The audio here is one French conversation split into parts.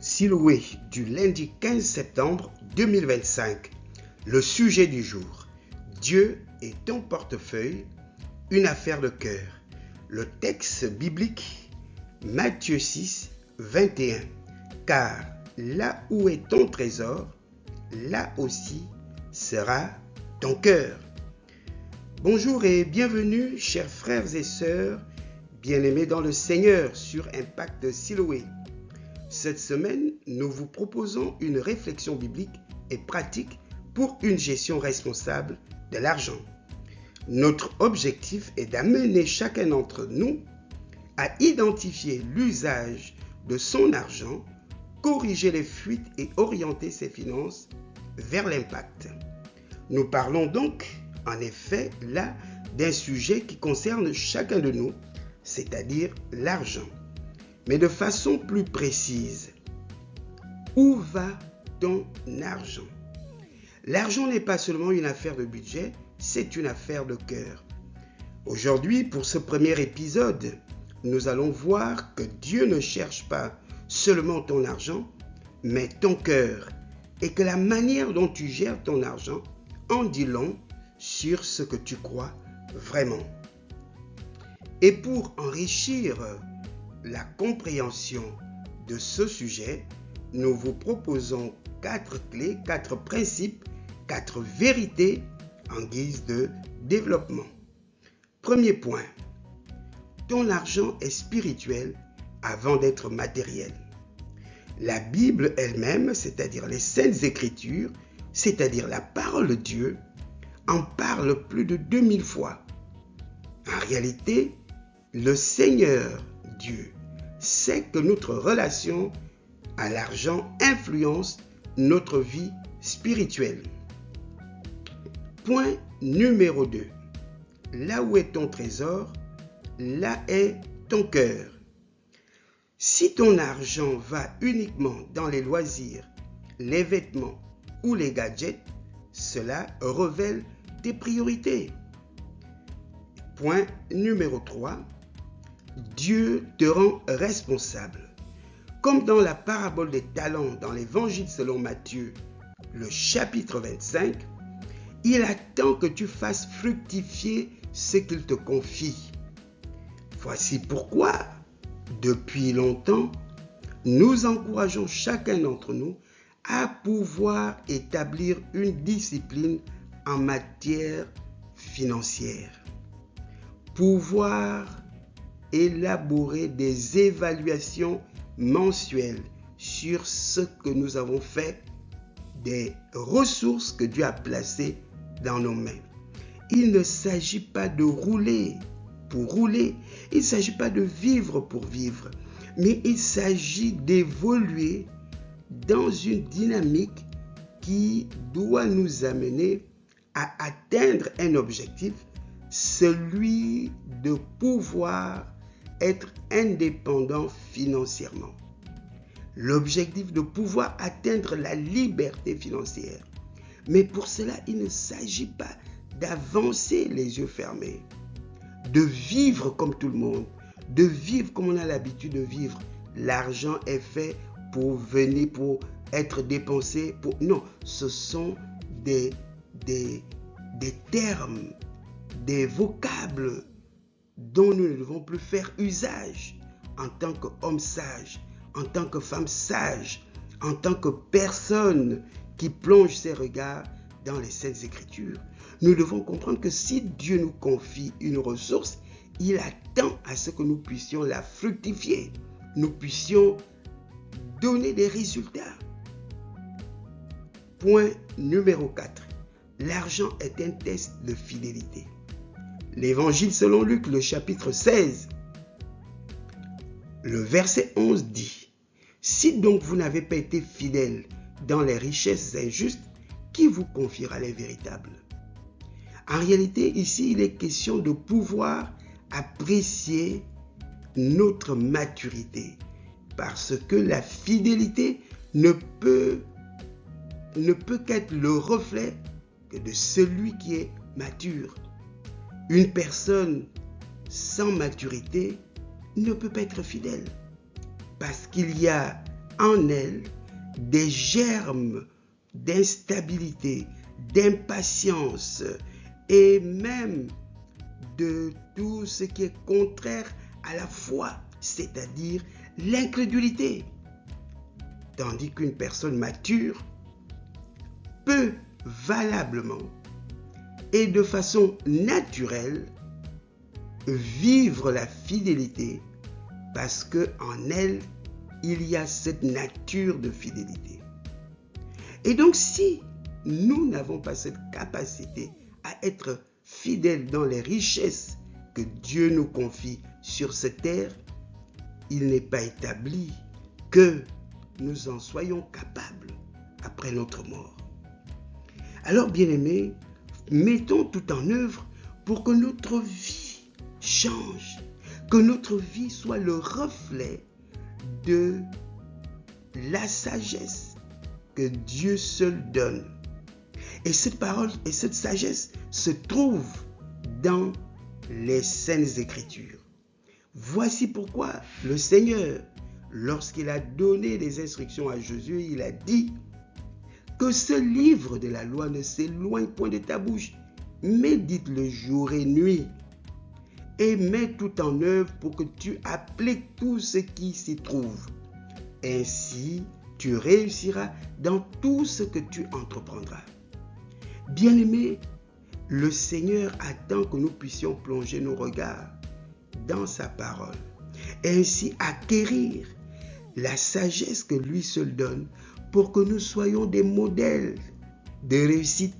Siloué du lundi 15 septembre 2025. Le sujet du jour. Dieu est ton portefeuille, une affaire de cœur. Le texte biblique, Matthieu 6, 21. Car là où est ton trésor, là aussi sera ton cœur. Bonjour et bienvenue, chers frères et sœurs, bien-aimés dans le Seigneur, sur Impact de Siloué. Cette semaine, nous vous proposons une réflexion biblique et pratique pour une gestion responsable de l'argent. Notre objectif est d'amener chacun d'entre nous à identifier l'usage de son argent, corriger les fuites et orienter ses finances vers l'impact. Nous parlons donc, en effet, là, d'un sujet qui concerne chacun de nous, c'est-à-dire l'argent. Mais de façon plus précise, où va ton argent? L'argent n'est pas seulement une affaire de budget, c'est une affaire de cœur. Aujourd'hui, pour ce premier épisode, nous allons voir que Dieu ne cherche pas seulement ton argent, mais ton cœur, et que la manière dont tu gères ton argent en dit long sur ce que tu crois vraiment. Et pour enrichir la compréhension de ce sujet, nous vous proposons 4 clés, 4 principes, 4 vérités en guise de développement. Premier point, ton argent est spirituel avant d'être matériel. La Bible elle-même, c'est-à-dire les Saintes Écritures, c'est-à-dire la parole de Dieu, en parle plus de 2000 fois. En réalité, le Seigneur Dieu sait que notre relation à l'argent influence notre vie spirituelle. Point numéro 2. Là où est ton trésor, là est ton cœur. Si ton argent va uniquement dans les loisirs, les vêtements ou les gadgets, cela révèle tes priorités. Point numéro 3. Dieu te rend responsable. Comme dans la parabole des talents dans l'évangile selon Matthieu, le chapitre 25, il attend que tu fasses fructifier ce qu'il te confie. Voici pourquoi, depuis longtemps, nous encourageons chacun d'entre nous à pouvoir établir une discipline en matière financière. Pouvoir élaborer des évaluations mensuelles sur ce que nous avons fait, des ressources que Dieu a placées dans nos mains. Il ne s'agit pas de rouler pour rouler, il ne s'agit pas de vivre pour vivre, mais il s'agit d'évoluer dans une dynamique qui doit nous amener à atteindre un objectif, celui de pouvoir être indépendant financièrement. L'objectif de pouvoir atteindre la liberté financière. Mais pour cela, il ne s'agit pas d'avancer les yeux fermés, de vivre comme tout le monde, de vivre comme on a l'habitude de vivre. L'argent est fait pour venir, pour être dépensé. Non, ce sont des termes, des vocables dont nous ne devons plus faire usage en tant qu'homme sage, en tant que femme sage, en tant que personne qui plonge ses regards dans les Saintes Écritures. Nous devons comprendre que si Dieu nous confie une ressource, il attend à ce que nous puissions la fructifier, nous puissions donner des résultats. Point numéro 4. L'argent est un test de fidélité. L'évangile selon Luc, le chapitre 16, le verset 11 dit: « Si donc vous n'avez pas été fidèle dans les richesses injustes, qui vous confiera les véritables ?» En réalité, ici, il est question de pouvoir apprécier notre maturité, parce que la fidélité ne peut qu'être le reflet de celui qui est mature. Une personne sans maturité ne peut pas être fidèle, parce qu'il y a en elle des germes d'instabilité, d'impatience et même de tout ce qui est contraire à la foi, c'est-à-dire l'incrédulité. Tandis qu'une personne mature peut valablement et de façon naturelle vivre la fidélité parce qu'en elle, il y a cette nature de fidélité. Et donc, si nous n'avons pas cette capacité à être fidèles dans les richesses que Dieu nous confie sur cette terre, il n'est pas établi que nous en soyons capables après notre mort. Alors, bien-aimés, mettons tout en œuvre pour que notre vie change, que notre vie soit le reflet de la sagesse que Dieu seul donne. Et cette parole et cette sagesse se trouvent dans les Saintes Écritures. Voici pourquoi le Seigneur, lorsqu'il a donné des instructions à Josué, il a dit que ce livre de la loi ne s'éloigne point de ta bouche, médite-le jour et nuit, et mets tout en œuvre pour que tu appliques tout ce qui s'y trouve. Ainsi, tu réussiras dans tout ce que tu entreprendras. Bien-aimés, le Seigneur attend que nous puissions plonger nos regards dans sa parole et ainsi acquérir la sagesse que lui seul donne pour que nous soyons des modèles de réussite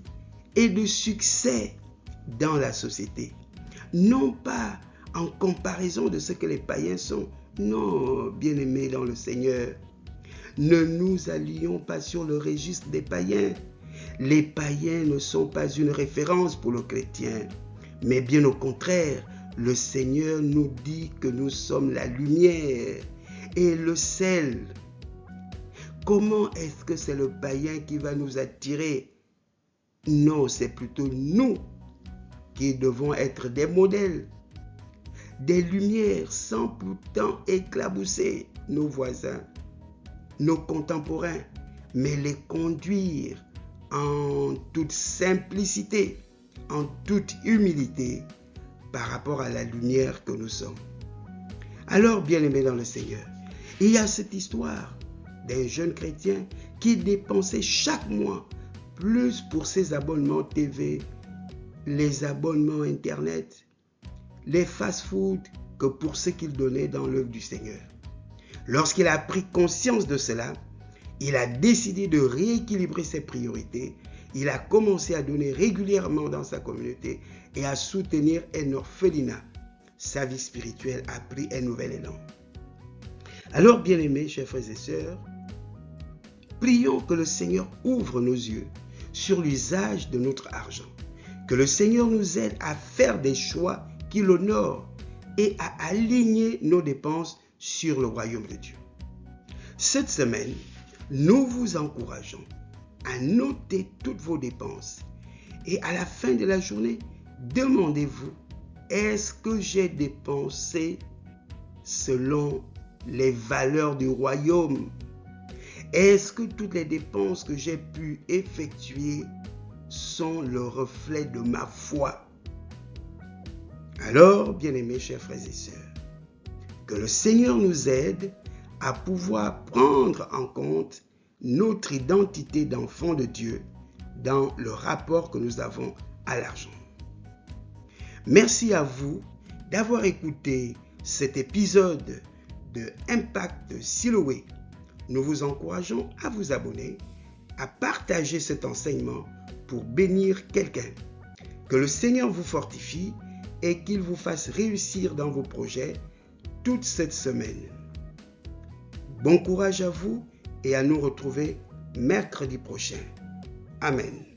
et de succès dans la société. Non pas en comparaison de ce que les païens sont. Non, bien-aimés dans le Seigneur, ne nous allions pas sur le registre des païens. Les païens ne sont pas une référence pour le chrétien, mais bien au contraire, le Seigneur nous dit que nous sommes la lumière et le sel. Comment est-ce que c'est le païen qui va nous attirer? Non, c'est plutôt nous qui devons être des modèles, des lumières sans pourtant éclabousser nos voisins, nos contemporains, mais les conduire en toute simplicité, en toute humilité par rapport à la lumière que nous sommes. Alors, bien-aimés dans le Seigneur, il y a cette histoire d'un jeune chrétien qui dépensait chaque mois plus pour ses abonnements TV, les abonnements Internet, les fast-food que pour ce qu'il donnait dans l'œuvre du Seigneur. Lorsqu'il a pris conscience de cela, il a décidé de rééquilibrer ses priorités. Il a commencé à donner régulièrement dans sa communauté et à soutenir un orphelinat. Sa vie spirituelle a pris un nouvel élan. Alors, bien-aimés, chers frères et sœurs, prions que le Seigneur ouvre nos yeux sur l'usage de notre argent. Que le Seigneur nous aide à faire des choix qui l'honorent et à aligner nos dépenses sur le royaume de Dieu. Cette semaine, nous vous encourageons à noter toutes vos dépenses et à la fin de la journée, demandez-vous, est-ce que j'ai dépensé selon les valeurs du royaume? Est-ce que toutes les dépenses que j'ai pu effectuer sont le reflet de ma foi? Alors, bien-aimés chers frères et sœurs, que le Seigneur nous aide à pouvoir prendre en compte notre identité d'enfant de Dieu dans le rapport que nous avons à l'argent. Merci à vous d'avoir écouté cet épisode de Impact Siloé. Nous vous encourageons à vous abonner, à partager cet enseignement pour bénir quelqu'un. Que le Seigneur vous fortifie et qu'il vous fasse réussir dans vos projets toute cette semaine. Bon courage à vous et à nous retrouver mercredi prochain. Amen.